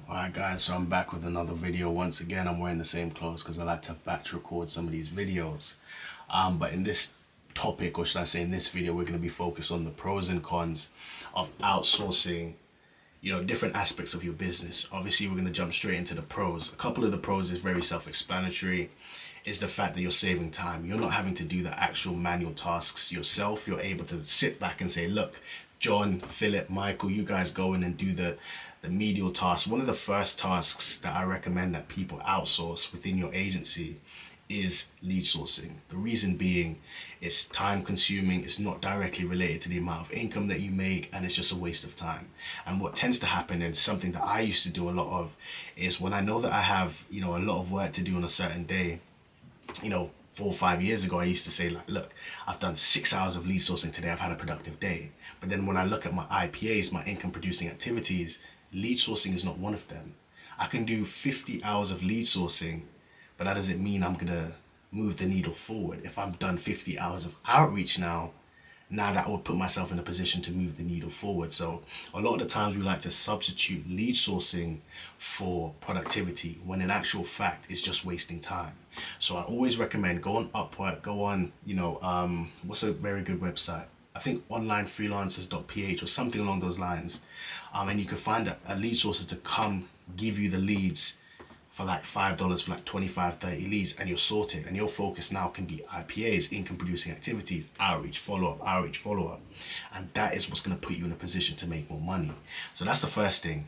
Alright guys, so I'm back with another video. Once again, I'm wearing the same clothes because I like to batch record some of these videos. But in this topic, or should I say in this video, we're going to be focused on the pros and cons of outsourcing, different aspects of your business. Obviously, we're going to jump straight into the pros. A couple of the pros is very self-explanatory. Is the fact that you're saving time. You're not having to do the actual manual tasks yourself. You're able to sit back and say, look, John, Philip, Michael, you guys go in and do the medial tasks. One of the first tasks that I recommend that people outsource within your agency is lead sourcing. The reason being, it's time consuming, it's not directly related to the amount of income that you make, and it's just a waste of time. And what tends to happen, and something that I used to do a lot of, is when I know that I have, a lot of work to do on a certain day, 4 or 5 years ago, I used to say, like, look, I've done 6 hours of lead sourcing today, I've had a productive day. But then when I look at my IPAs, my income producing activities, lead sourcing is not one of them. I can do 50 hours of lead sourcing, but that doesn't mean I'm gonna move the needle forward. If I've done 50 hours of outreach now that would put myself in a position to move the needle forward. So a lot of the times we like to substitute lead sourcing for productivity, when in actual fact it's just wasting time. So I always recommend go on Upwork, go on, what's a very good website? I think onlinefreelancers.ph or something along those lines. And you can find a lead sourcer to come give you the leads for like $5 for like 25, 30 leads, and you're sorted. And your focus now can be IPAs, income producing activities, outreach, follow up. And that is what's going to put you in a position to make more money. So that's the first thing.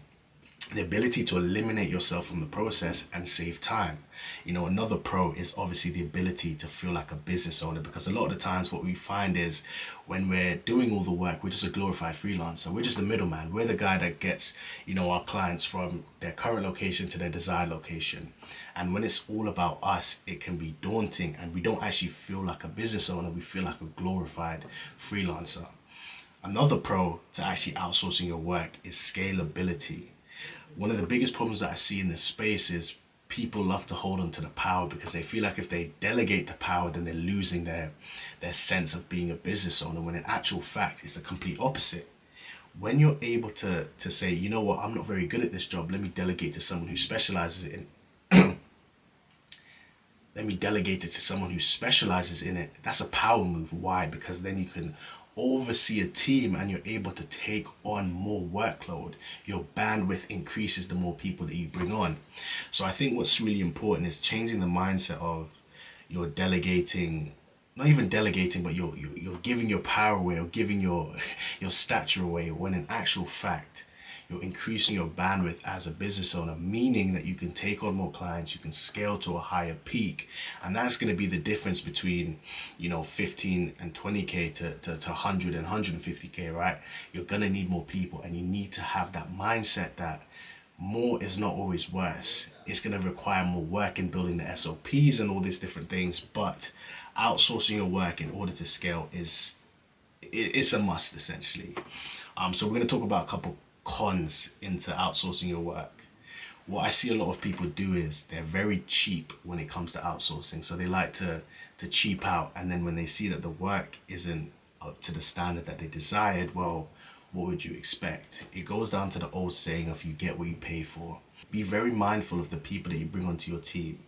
The ability to eliminate yourself from the process and save time. Another pro is obviously the ability to feel like a business owner, because a lot of the times what we find is when we're doing all the work, we're just a glorified freelancer. We're just the middleman. We're the guy that gets, our clients from their current location to their desired location. And when it's all about us, it can be daunting, and we don't actually feel like a business owner. We feel like a glorified freelancer. Another pro to actually outsourcing your work is scalability. One of the biggest problems that I see in this space is people love to hold on to the power because they feel like if they delegate the power, then they're losing their sense of being a business owner, when in actual fact, it's the complete opposite. When you're able to say, you know what, I'm not very good at this job, let me delegate to someone who specializes in it, that's a power move. Why? Because then you can oversee a team and you're able to take on more workload. Your bandwidth increases the more people that you bring on. So I think what's really important is changing the mindset of you're delegating, not even delegating, but you're giving your power away, or giving your stature away, when in actual fact you're increasing your bandwidth as a business owner, meaning that you can take on more clients, you can scale to a higher peak. And that's going to be the difference between, 15 and 20K to 100 and 150K, right? You're going to need more people, and you need to have that mindset that more is not always worse. It's going to require more work in building the SOPs and all these different things, but outsourcing your work in order to scale it's a must, essentially. So we're going to talk about a couple cons into outsourcing your work. What I see a lot of people do is they're very cheap when it comes to outsourcing. So they like to cheap out, and then when they see that the work isn't up to the standard that they desired, well, what would you expect? It goes down to the old saying of you get what you pay for. Be very mindful of the people that you bring onto your team,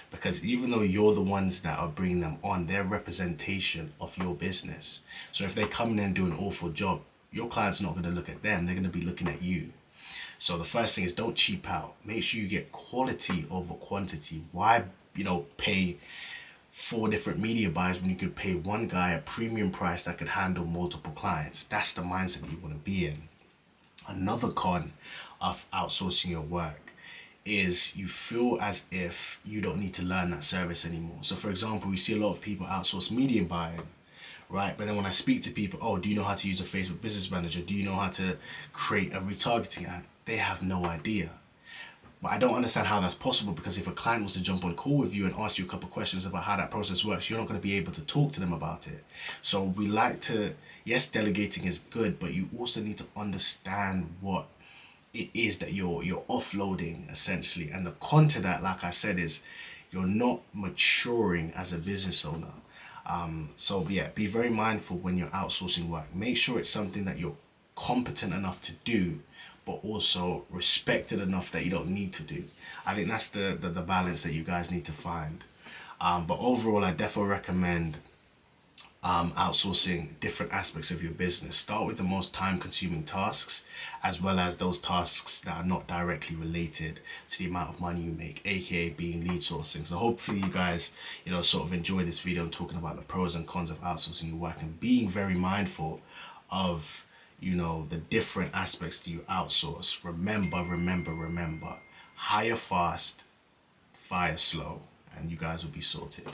because even though you're the ones that are bringing them on, they're representation of your business. So if they come in and do an awful job, your client's not going to look at them, they're going to be looking at you. So the first thing is, don't cheap out. Make sure you get quality over quantity. Why, pay 4 different media buyers when you could pay one guy a premium price that could handle multiple clients? That's the mindset that you want to be in. Another con of outsourcing your work is you feel as if you don't need to learn that service anymore. So for example, we see a lot of people outsource media buying, right? But then when I speak to people, oh, do you know how to use a Facebook Business Manager? Do you know how to create a retargeting ad? They have no idea. But I don't understand how that's possible, because if a client was to jump on a call with you and ask you a couple of questions about how that process works, you're not going to be able to talk to them about it. So we like to, yes, delegating is good, but you also need to understand what it is that you're offloading, essentially. And the con to that, like I said, is you're not maturing as a business owner. So yeah, be very mindful when you're outsourcing work. Make sure it's something that you're competent enough to do, but also respected enough that you don't need to do. I think that's the balance that you guys need to find. But overall, I definitely recommend outsourcing different aspects of your business. Start with the most time consuming tasks, as well as those tasks that are not directly related to the amount of money you make, aka being lead sourcing. So hopefully you guys, sort of enjoy this video talking about the pros and cons of outsourcing your work and being very mindful of the different aspects that you outsource. Remember, hire fast, fire slow, and you guys will be sorted.